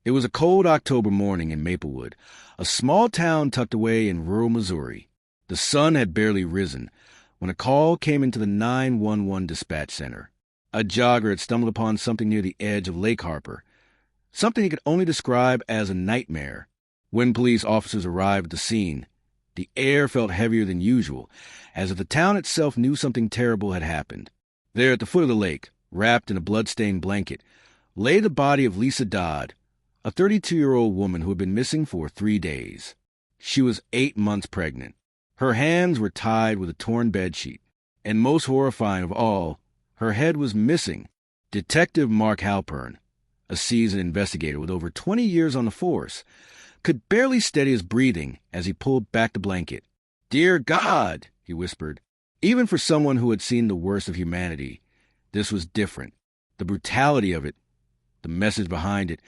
It was a cold October morning in Maplewood, a small town tucked away in rural Missouri. The sun had barely risen when a call came into the 911 dispatch center. A jogger had stumbled upon something near the edge of Lake Harper, something he could only describe as a nightmare. When police officers arrived at the scene, the air felt heavier than usual, as if the town itself knew something terrible had happened. There at the foot of the lake, wrapped in a blood-stained blanket, lay the body of Lisa Dodd, a 32-year-old woman who had been missing for 3 days. She was 8 months pregnant. Her hands were tied with a torn bedsheet, and most horrifying of all, her head was missing. Detective Mark Halpern, a seasoned investigator with over 20 years on the force, could barely steady his breathing as he pulled back the blanket. "Dear God," he whispered. Even for someone who had seen the worst of humanity, this was different. The brutality of it, the message behind it,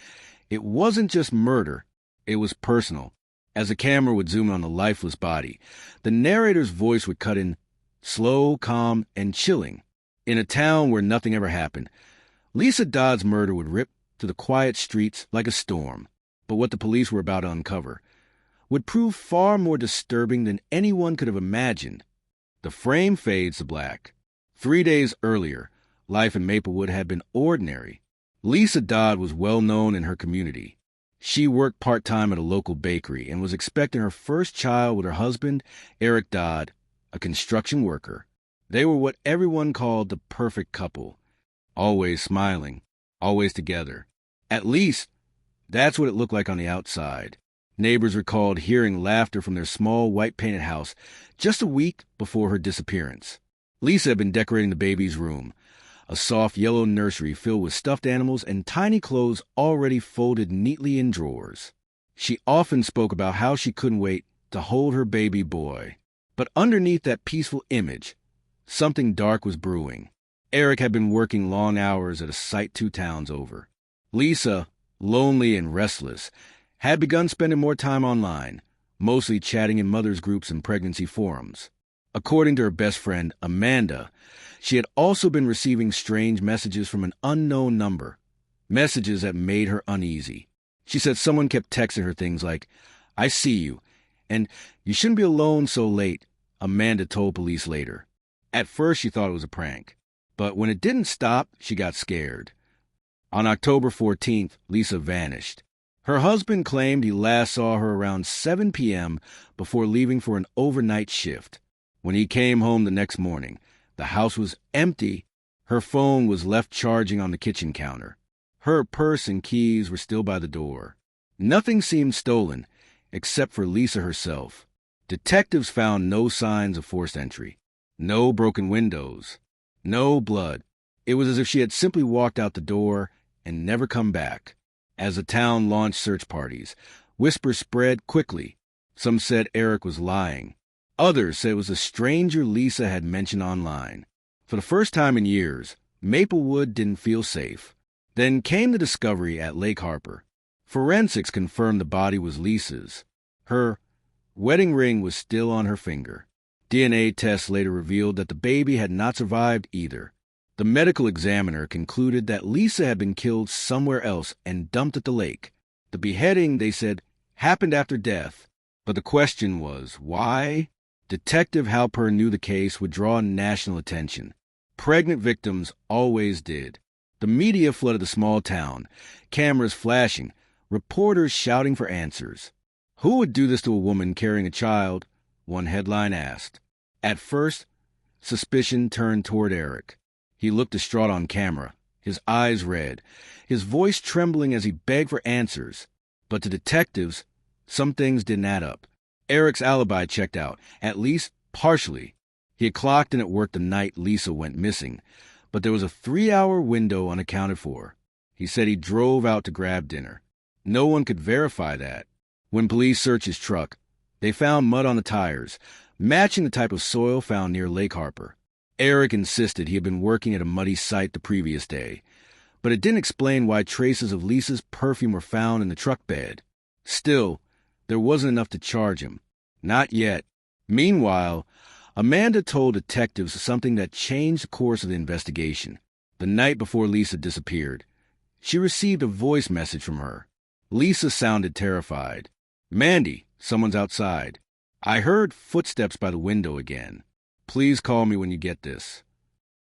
it wasn't just murder, it was personal. As the camera would zoom in on the lifeless body, the narrator's voice would cut in, slow, calm, and chilling. In a town where nothing ever happened, Lisa Dodd's murder would rip through the quiet streets like a storm. But what the police were about to uncover would prove far more disturbing than anyone could have imagined. The frame fades to black. 3 days earlier, life in Maplewood had been ordinary. Lisa Dodd was well known in her community. She worked part-time at a local bakery and was expecting her first child with her husband, Eric Dodd, a construction worker. They were what everyone called the perfect couple, always smiling, always together. At least, that's what it looked like on the outside. Neighbors recalled hearing laughter from their small white-painted house just a week before her disappearance. Lisa had been decorating the baby's room, a soft yellow nursery filled with stuffed animals and tiny clothes already folded neatly in drawers. She often spoke about how she couldn't wait to hold her baby boy. But underneath that peaceful image, something dark was brewing. Eric had been working long hours at a site 2 towns over. Lisa, lonely and restless, had begun spending more time online, mostly chatting in mothers' groups and pregnancy forums. According to her best friend, Amanda, she had also been receiving strange messages from an unknown number, messages that made her uneasy. She said someone kept texting her things like, "I see you," and "You shouldn't be alone so late," Amanda told police later. At first she thought it was a prank, but when it didn't stop, she got scared. On October 14th, Lisa vanished. Her husband claimed he last saw her around 7 p.m. before leaving for an overnight shift. When he came home the next morning, the house was empty. Her phone was left charging on the kitchen counter. Her purse and keys were still by the door. Nothing seemed stolen, except for Lisa herself. Detectives found no signs of forced entry, no broken windows, no blood. It was as if she had simply walked out the door and never come back. As the town launched search parties, whispers spread quickly. Some said Eric was lying. Others said it was a stranger Lisa had mentioned online. For the first time in years, Maplewood didn't feel safe. Then came the discovery at Lake Harper. Forensics confirmed the body was Lisa's. Her wedding ring was still on her finger. DNA tests later revealed that the baby had not survived either. The medical examiner concluded that Lisa had been killed somewhere else and dumped at the lake. The beheading, they said, happened after death. But the question was, why? Detective Halpern knew the case would draw national attention. Pregnant victims always did. The media flooded the small town, cameras flashing, reporters shouting for answers. Who would do this to a woman carrying a child? One headline asked. At first, suspicion turned toward Eric. He looked distraught on camera, his eyes red, his voice trembling as he begged for answers. But to detectives, some things didn't add up. Eric's alibi checked out, at least partially. He had clocked in at work the night Lisa went missing, but there was a 3-hour window unaccounted for. He said he drove out to grab dinner. No one could verify that. When police searched his truck, they found mud on the tires, matching the type of soil found near Lake Harper. Eric insisted he had been working at a muddy site the previous day, but it didn't explain why traces of Lisa's perfume were found in the truck bed. Still, there wasn't enough to charge him. Not yet. Meanwhile, Amanda told detectives something that changed the course of the investigation. The night before Lisa disappeared, she received a voice message from her. Lisa sounded terrified. "Mandy, someone's outside. I heard footsteps by the window again. Please call me when you get this."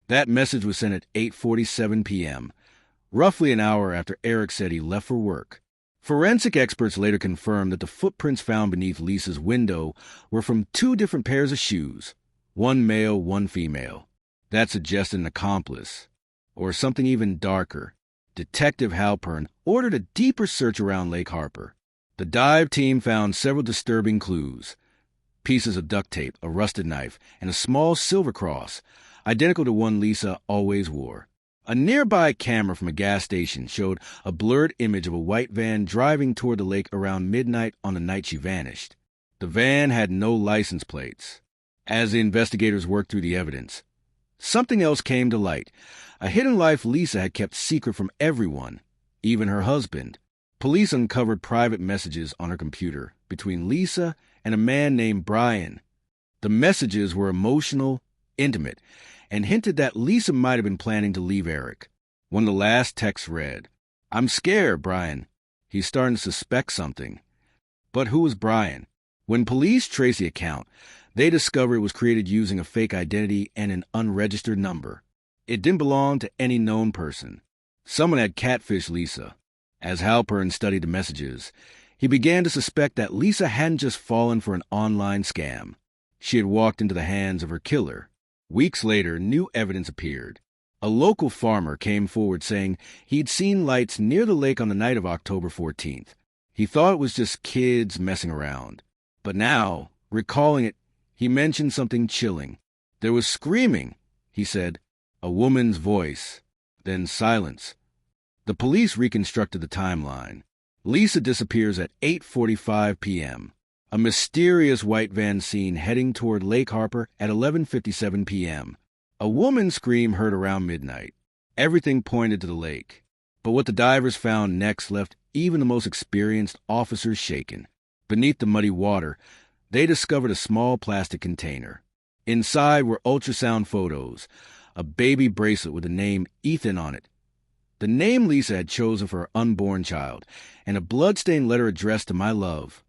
That message was sent at 8:47 p.m., roughly an hour after Eric said he left for work. Forensic experts later confirmed that the footprints found beneath Lisa's window were from two different pairs of shoes, one male, one female. That suggested an accomplice, or something even darker. Detective Halpern ordered a deeper search around Lake Harper. The dive team found several disturbing clues: pieces of duct tape, a rusted knife, and a small silver cross, identical to one Lisa always wore. A nearby camera from a gas station showed a blurred image of a white van driving toward the lake around midnight on the night she vanished. The van had no license plates. As the investigators worked through the evidence, something else came to light: a hidden life Lisa had kept secret from everyone, even her husband. Police uncovered private messages on her computer between Lisa and a man named Brian. The messages were emotional, intimate, and hinted that Lisa might have been planning to leave Eric. One of the last texts read, "I'm scared, Brian. He's starting to suspect something." But who was Brian? When police traced the account, they discovered it was created using a fake identity and an unregistered number. It didn't belong to any known person. Someone had catfished Lisa. As Halpern studied the messages, he began to suspect that Lisa hadn't just fallen for an online scam. She had walked into the hands of her killer. Weeks later, new evidence appeared. A local farmer came forward saying he'd seen lights near the lake on the night of October 14th. He thought it was just kids messing around. But now, recalling it, he mentioned something chilling. There was screaming, he said, a woman's voice, then silence. The police reconstructed the timeline. Lisa disappears at 8:45 p.m. A mysterious white van seen heading toward Lake Harper at 11:57 p.m. A woman's scream heard around midnight. Everything pointed to the lake. But what the divers found next left even the most experienced officers shaken. Beneath the muddy water, they discovered a small plastic container. Inside were ultrasound photos, a baby bracelet with the name Ethan on it, the name Lisa had chosen for her unborn child, and a bloodstained letter addressed to "My love."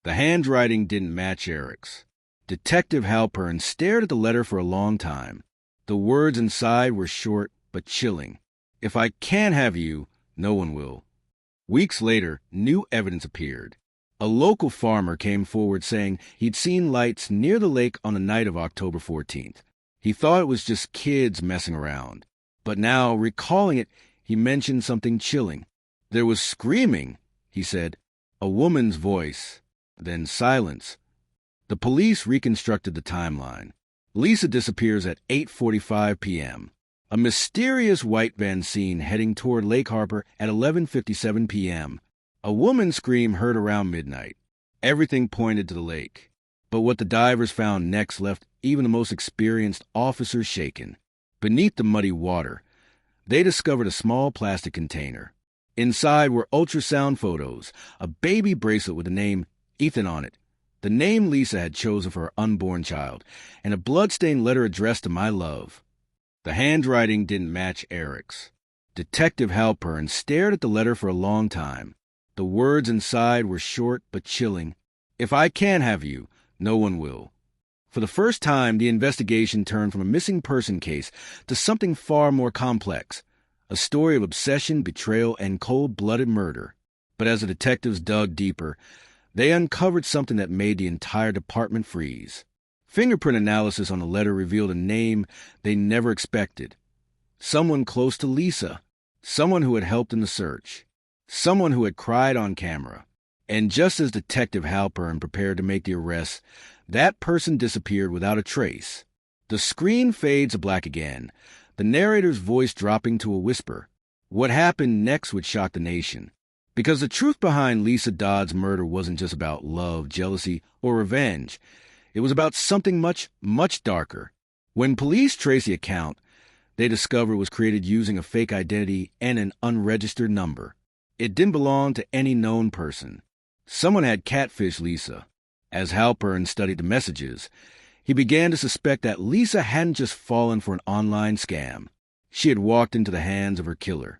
The handwriting didn't match Eric's. Detective Halpern stared at the letter for a long time. The words inside were short but chilling. "If I can't have you, no one will." Weeks later, new evidence appeared. A local farmer came forward saying he'd seen lights near the lake on the night of October 14th. He thought it was just kids messing around. But now, recalling it, he mentioned something chilling. There was screaming, he said, a woman's voice, then silence. The police reconstructed the timeline. Lisa disappears at 8:45 p.m. A mysterious white van seen heading toward Lake Harper at 11:57 p.m. A woman's scream heard around midnight. Everything pointed to the lake. But what the divers found next left even the most experienced officers shaken. Beneath the muddy water, they discovered a small plastic container. Inside were ultrasound photos, a baby bracelet with the name Ethan on it, the name Lisa had chosen for her unborn child, and a bloodstained letter addressed to "My love." The handwriting didn't match Eric's. Detective Halpern stared at the letter for a long time. The words inside were short but chilling. "If I can't have you, no one will." For the first time, the investigation turned from a missing person case to something far more complex, a story of obsession, betrayal, and cold-blooded murder. But as the detectives dug deeper, they uncovered something that made the entire department freeze. Fingerprint analysis on the letter revealed a name they never expected. Someone close to Lisa. Someone who had helped in the search. Someone who had cried on camera. And just as Detective Halpern prepared to make the arrest, that person disappeared without a trace. The screen fades to black again, the narrator's voice dropping to a whisper. What happened next would shock the nation. Because the truth behind Lisa Dodd's murder wasn't just about love, jealousy, or revenge. It was about something much, much darker. When police traced the account, they discovered it was created using a fake identity and an unregistered number. It didn't belong to any known person. Someone had catfished Lisa. As Halpern studied the messages, he began to suspect that Lisa hadn't just fallen for an online scam. She had walked into the hands of her killer.